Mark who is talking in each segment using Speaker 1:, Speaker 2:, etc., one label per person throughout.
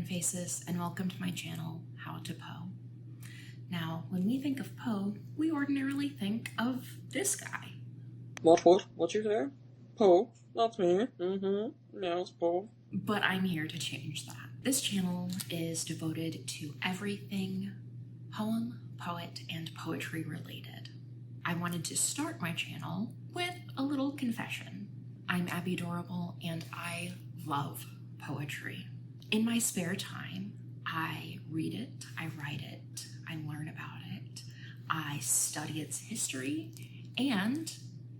Speaker 1: Friend Faces, and welcome to my channel, How to Poe. Now, when we think of Poe, we ordinarily think of this guy.
Speaker 2: What you say? Poe? That's me. Yeah, it's Poe.
Speaker 1: But I'm here to change that. This channel is devoted to everything poem, poet, and poetry related. I wanted to start my channel with a little confession. I'm Abby Dorable, and I love poetry. In my spare time, I read it, I write it, I learn about it, I study its history, and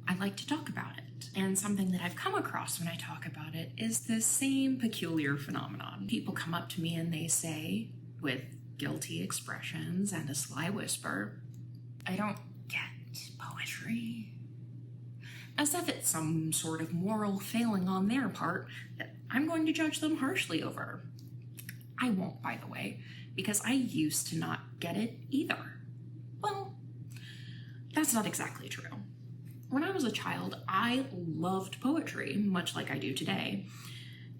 Speaker 1: I like to talk about it. And something that I've come across when I talk about it is the same peculiar phenomenon. People come up to me and they say, with guilty expressions and a sly whisper, "I don't get poetry." As if it's some sort of moral failing on their part that I'm going to judge them harshly over. I won't, by the way, because I used to not get it either. Well, that's not exactly true. When I was a child, I loved poetry, much like I do today,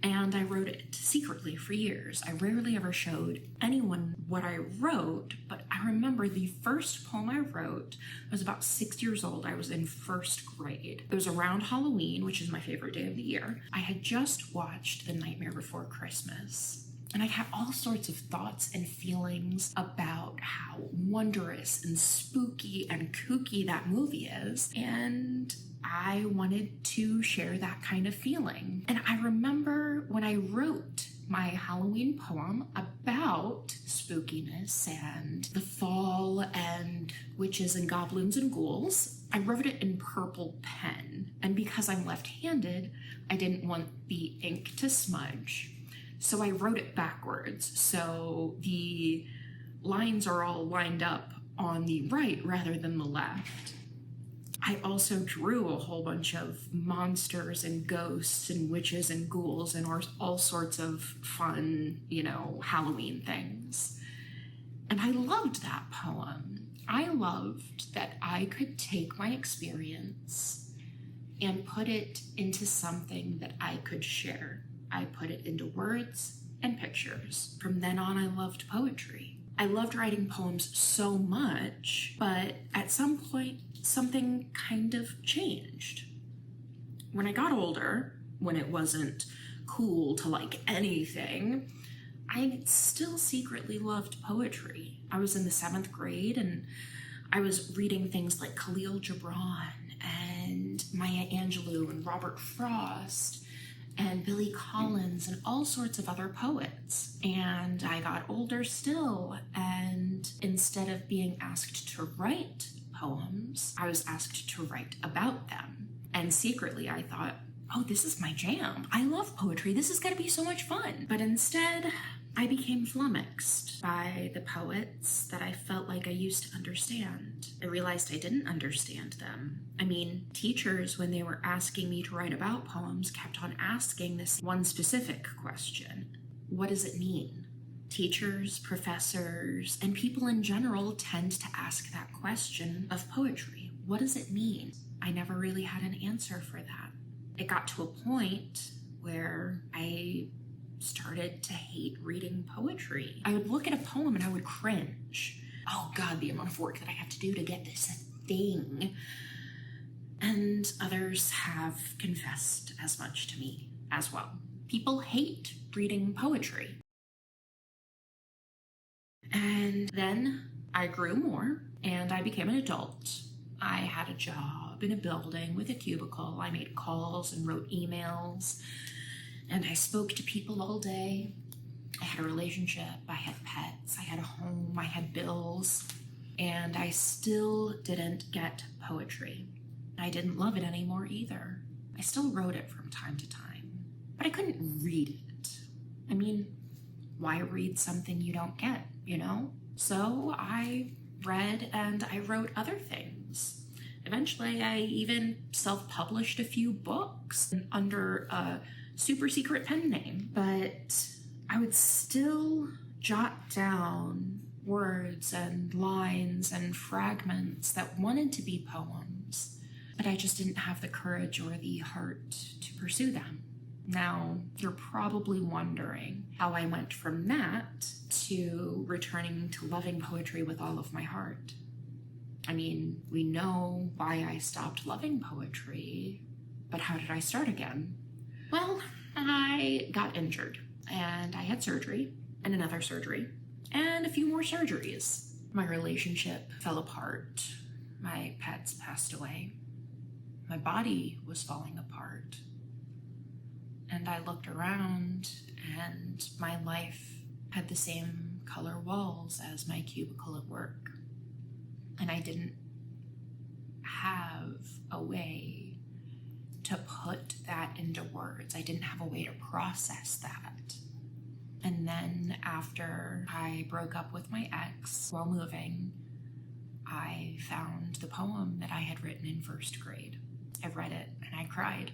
Speaker 1: and I wrote it secretly for years. I rarely ever showed anyone what I wrote, but I remember the first poem I wrote. I was about 6 years old. I was in first grade. It was around Halloween, which is my favorite day of the year. I had just watched The Nightmare Before Christmas, and I had all sorts of thoughts and feelings about how wondrous and spooky and kooky that movie is, and I wanted to share that kind of feeling. And I remember when I wrote my Halloween poem about spookiness and the fall and witches and goblins and ghouls, I wrote it in purple pen. And because I'm left-handed, I didn't want the ink to smudge. So I wrote it backwards. So the lines are all lined up on the right rather than the left. I also drew a whole bunch of monsters and ghosts and witches and ghouls and all sorts of fun, Halloween things. And I loved that poem. I loved that I could take my experience and put it into something that I could share. I put it into words and pictures. From then on, I loved poetry. I loved writing poems so much, but at some point, something kind of changed. When I got older, when it wasn't cool to like anything, I still secretly loved poetry. I was in the 7th grade and I was reading things like Khalil Gibran and Maya Angelou and Robert Frost and Billy Collins and all sorts of other poets. And I got older still, and instead of being asked to write poems, I was asked to write about them. And secretly I thought, oh, this is my jam. I love poetry. This is gonna be so much fun. But instead, I became flummoxed by the poets that I felt like I used to understand. I realized I didn't understand them. I mean, teachers, when they were asking me to write about poems, kept on asking this one specific question. What does it mean? Teachers, professors, and people in general tend to ask that question of poetry. What does it mean? I never really had an answer for that. It got to a point where I started to hate reading poetry. I would look at a poem and I would cringe. Oh God, the amount of work that I have to do to get this thing. And others have confessed as much to me as well. People hate reading poetry. And then I grew more and I became an adult. I had a job in a building with a cubicle. I made calls and wrote emails. And I spoke to people all day. I had a relationship, I had pets, I had a home, I had bills, and I still didn't get poetry. I didn't love it anymore either. I still wrote it from time to time, but I couldn't read it. I mean, why read something you don't get, So I read and I wrote other things. Eventually, I even self-published a few books under a super secret pen name, but I would still jot down words and lines and fragments that wanted to be poems, but I just didn't have the courage or the heart to pursue them. Now, you're probably wondering how I went from that to returning to loving poetry with all of my heart. I mean, we know why I stopped loving poetry, but how did I start again? Well, I got injured, and I had surgery, and another surgery, and a few more surgeries. My relationship fell apart. My pets passed away. My body was falling apart. And I looked around, and my life had the same color walls as my cubicle at work. And I didn't have a way to put that into words. I didn't have a way to process that. And then after I broke up with my ex while moving, I found the poem that I had written in first grade. I read it and I cried.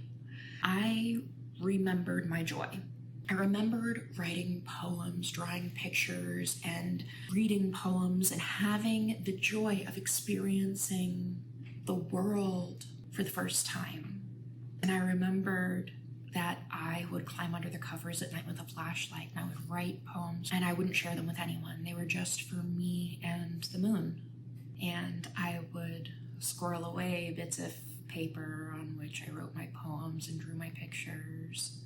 Speaker 1: I remembered my joy. I remembered writing poems, drawing pictures, and reading poems and having the joy of experiencing the world for the first time. And I remembered that I would climb under the covers at night with a flashlight and I would write poems and I wouldn't share them with anyone. They were just for me and the moon. And I would squirrel away bits of paper on which I wrote my poems and drew my pictures.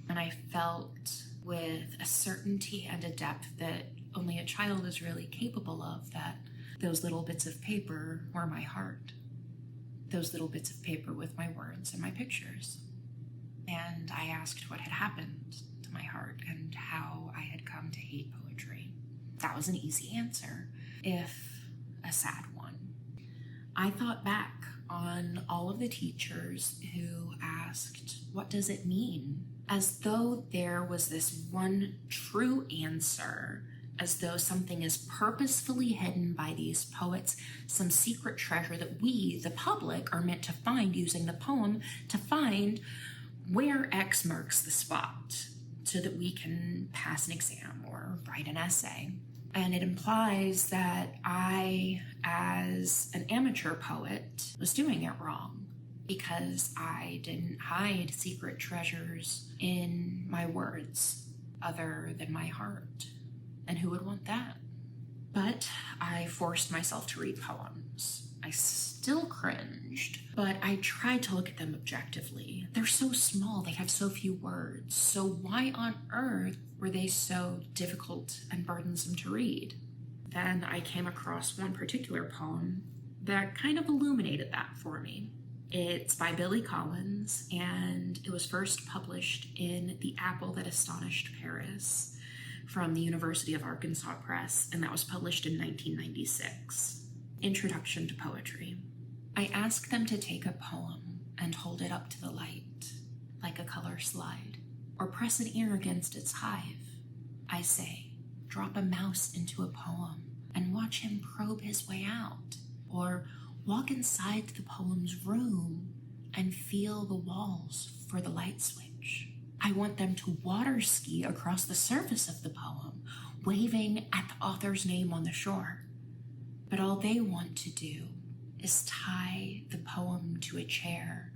Speaker 1: And I felt with a certainty and a depth that only a child is really capable of, that those little bits of paper were my heart. Those little bits of paper with my words and my pictures. And I asked what had happened to my heart and how I had come to hate poetry. That was an easy answer, if a sad one. I thought back on all of the teachers who asked, what does it mean? As though there was this one true answer, as though something is purposefully hidden by these poets, some secret treasure that we, the public, are meant to find using the poem to find where X marks the spot so that we can pass an exam or write an essay. And it implies that I, as an amateur poet, was doing it wrong because I didn't hide secret treasures in my words other than my heart. And who would want that? But I forced myself to read poems. I still cringed, but I tried to look at them objectively. They're so small, they have so few words. So why on earth were they so difficult and burdensome to read? Then I came across one particular poem that kind of illuminated that for me. It's by Billy Collins, and it was first published in The Apple That Astonished Paris from the University of Arkansas Press, and that was published in 1996. Introduction to Poetry. I ask them to take a poem and hold it up to the light, like a color slide, or press an ear against its hive. I say, drop a mouse into a poem and watch him probe his way out, or walk inside the poem's room and feel the walls for the light switch. I want them to water ski across the surface of the poem, waving at the author's name on the shore. But all they want to do is tie the poem to a chair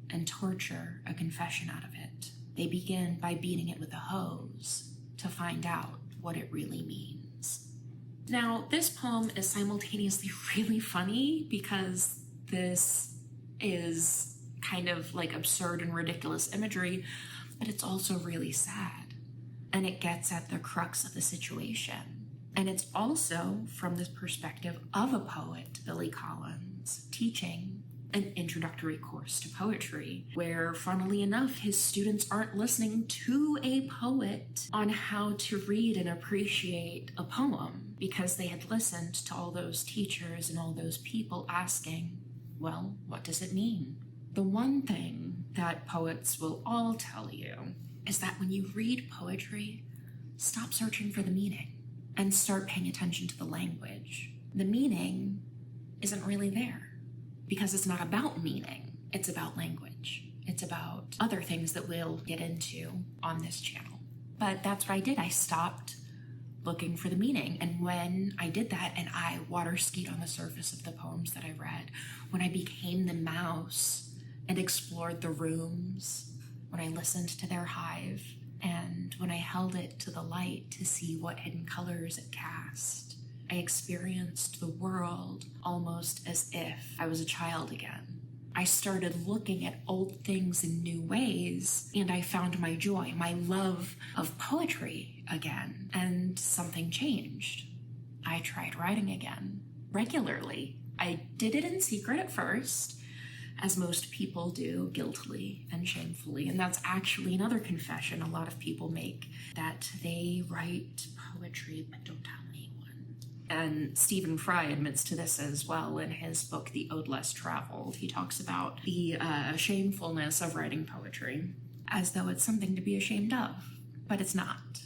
Speaker 1: and torture a confession out of it. They begin by beating it with a hose to find out what it really means. Now, this poem is simultaneously really funny because this is kind of like absurd and ridiculous imagery, but it's also really sad. And it gets at the crux of the situation. And it's also from the perspective of a poet, Billy Collins, teaching an introductory course to poetry, where, funnily enough, his students aren't listening to a poet on how to read and appreciate a poem, because they had listened to all those teachers and all those people asking, well, what does it mean? The one thing that poets will all tell you is that when you read poetry, stop searching for the meaning and start paying attention to the language. The meaning isn't really there because it's not about meaning. It's about language. It's about other things that we'll get into on this channel. But that's what I did. I stopped looking for the meaning. And when I did that and I water skied on the surface of the poems that I read, when I became the mouse and explored the rooms when I listened to their hive, and when I held it to the light to see what hidden colors it cast. I experienced the world almost as if I was a child again. I started looking at old things in new ways, and I found my joy, my love of poetry again, and something changed. I tried writing again, regularly. I did it in secret at first, as most people do, guiltily and shamefully. And that's actually another confession a lot of people make, that they write poetry but don't tell anyone. And Stephen Fry admits to this as well in his book, The Ode Less Traveled. He talks about the shamefulness of writing poetry as though it's something to be ashamed of, but it's not.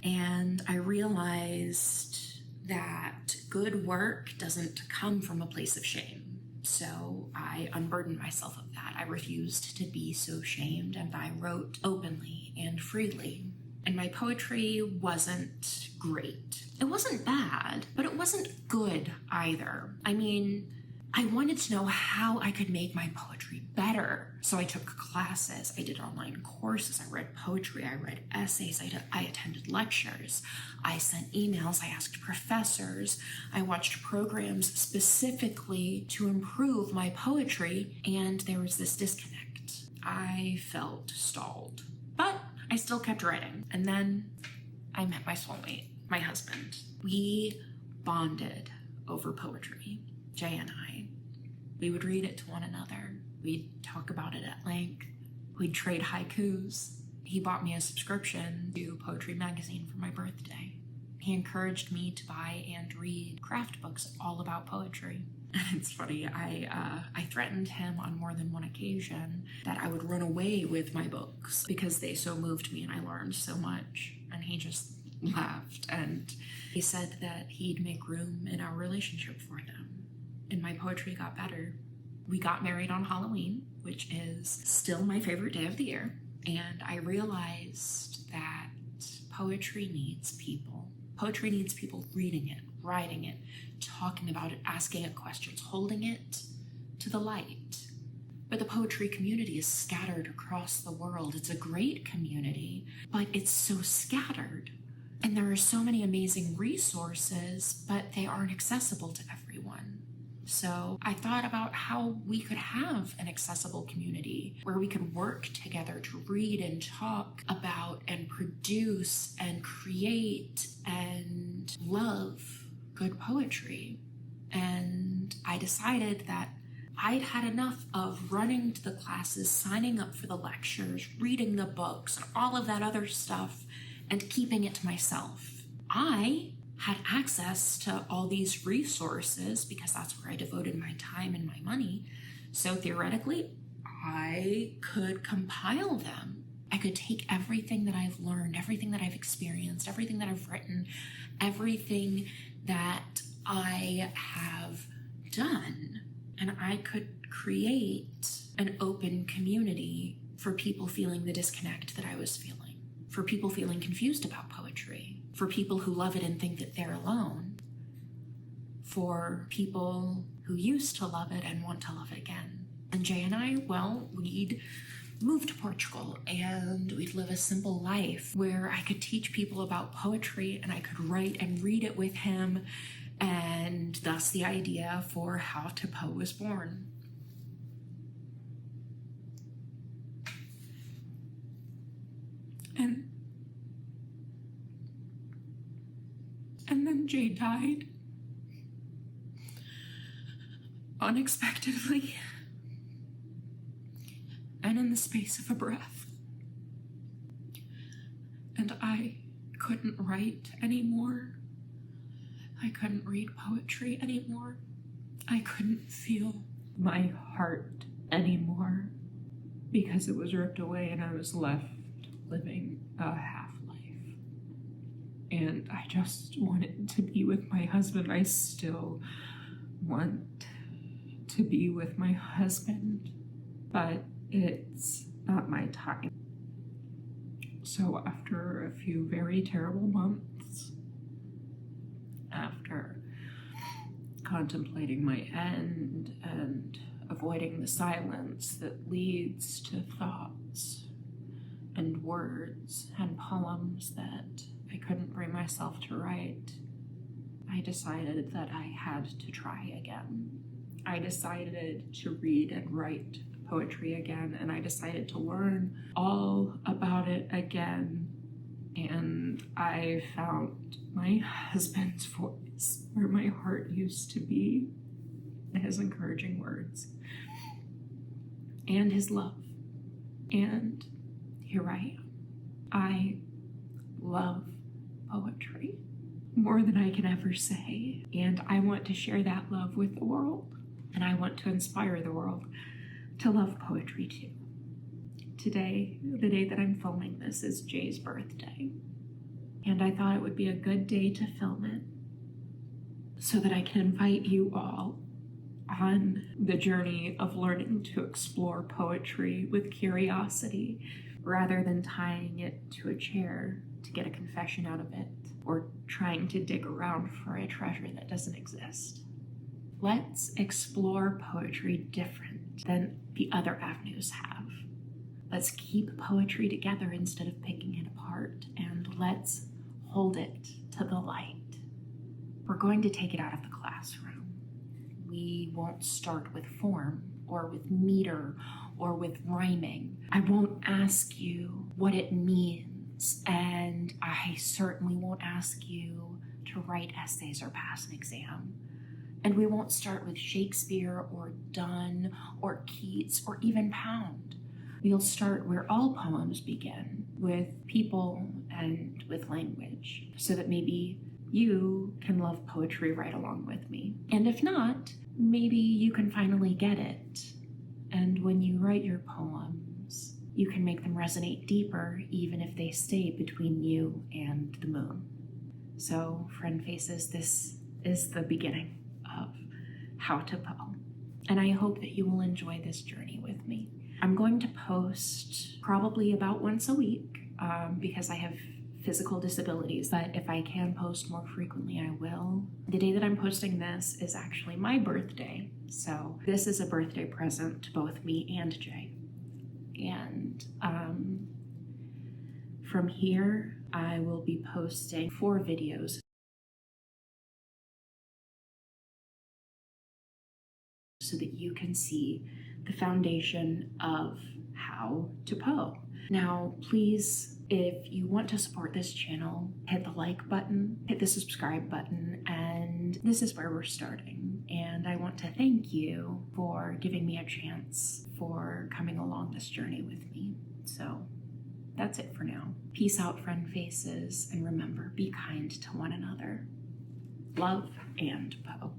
Speaker 1: And I realized that good work doesn't come from a place of shame. So I unburdened myself of that. I refused to be so shamed, and I wrote openly and freely. And my poetry wasn't great. It wasn't bad, but it wasn't good either. I mean, I wanted to know how I could make my poetry better. So I took classes, I did online courses, I read poetry, I read essays, I attended lectures, I sent emails, I asked professors, I watched programs specifically to improve my poetry, and there was this disconnect. I felt stalled, but I still kept writing. And then I met my soulmate, my husband. We bonded over poetry, Jay and I. We would read it to one another. We'd talk about it at length. We'd trade haikus. He bought me a subscription to Poetry Magazine for my birthday. He encouraged me to buy and read craft books all about poetry. And it's funny, I threatened him on more than one occasion that I would run away with my books because they so moved me and I learned so much. And he just laughed, and he said that he'd make room in our relationship for them. And my poetry got better. We got married on Halloween, which is still my favorite day of the year. And I realized that poetry needs people. Poetry needs people reading it, writing it, talking about it, asking it questions, holding it to the light. But the poetry community is scattered across the world. It's a great community, but it's so scattered. And there are so many amazing resources, but they aren't accessible to everyone. So I thought about how we could have an accessible community where we could work together to read and talk about and produce and create and love good poetry. And I decided that I'd had enough of running to the classes, signing up for the lectures, reading the books, and all of that other stuff, and keeping it to myself. I had access to all these resources because that's where I devoted my time and my money. So theoretically, I could compile them. I could take everything that I've learned, everything that I've experienced, everything that I've written, everything that I have done, and I could create an open community for people feeling the disconnect that I was feeling, for people feeling confused about poetry, for people who love it and think that they're alone, for people who used to love it and want to love it again. And Jay and I, well, we'd move to Portugal and we'd live a simple life where I could teach people about poetry and I could write and read it with him. And thus the idea for How to Poe was born. And then Jay died unexpectedly and in the space of a breath. And I couldn't write anymore. I couldn't read poetry anymore. I couldn't feel my heart anymore because it was ripped away and I was left living a half-life. And I just wanted to be with my husband. I still want to be with my husband, but it's not my time. So after a few very terrible months, after contemplating my end and avoiding the silence that leads to thoughts, and words and poems that I couldn't bring myself to write, I decided that I had to try again. I decided to read and write poetry again, and I decided to learn all about it again. And I found my husband's voice where my heart used to be, his encouraging words, and his love. And here I am. I love poetry more than I can ever say, and I want to share that love with the world, and I want to inspire the world to love poetry too. Today, the day that I'm filming this, is Jay's birthday, and I thought it would be a good day to film it so that I can invite you all on the journey of learning to explore poetry with curiosity rather than tying it to a chair to get a confession out of it or trying to dig around for a treasure that doesn't exist. Let's explore poetry different than the other avenues have. Let's keep poetry together instead of picking it apart, and let's hold it to the light. We're going to take it out of the classroom. We won't start with form or with meter or with rhyming. I won't ask you what it means, and I certainly won't ask you to write essays or pass an exam. And we won't start with Shakespeare or Donne or Keats or even Pound. We'll start where all poems begin, with people and with language, so that maybe you can love poetry right along with me. And if not, maybe you can finally get it. And when you write your poems, you can make them resonate deeper, even if they stay between you and the moon. So, friend faces, this is the beginning of How to Poe. And I hope that you will enjoy this journey with me. I'm going to post probably about once a week because I have physical disabilities, but if I can post more frequently, I will. The day that I'm posting this is actually my birthday, so this is a birthday present to both me and Jay. And from here, I will be posting 4 videos so that you can see the foundation of How to Poe. Now, please, if you want to support this channel, hit the like button, hit the subscribe button, and this is where we're starting. And I want to thank you for giving me a chance, for coming along this journey with me. So that's it for now. Peace out, friend faces, and remember, be kind to one another. Love and Poe.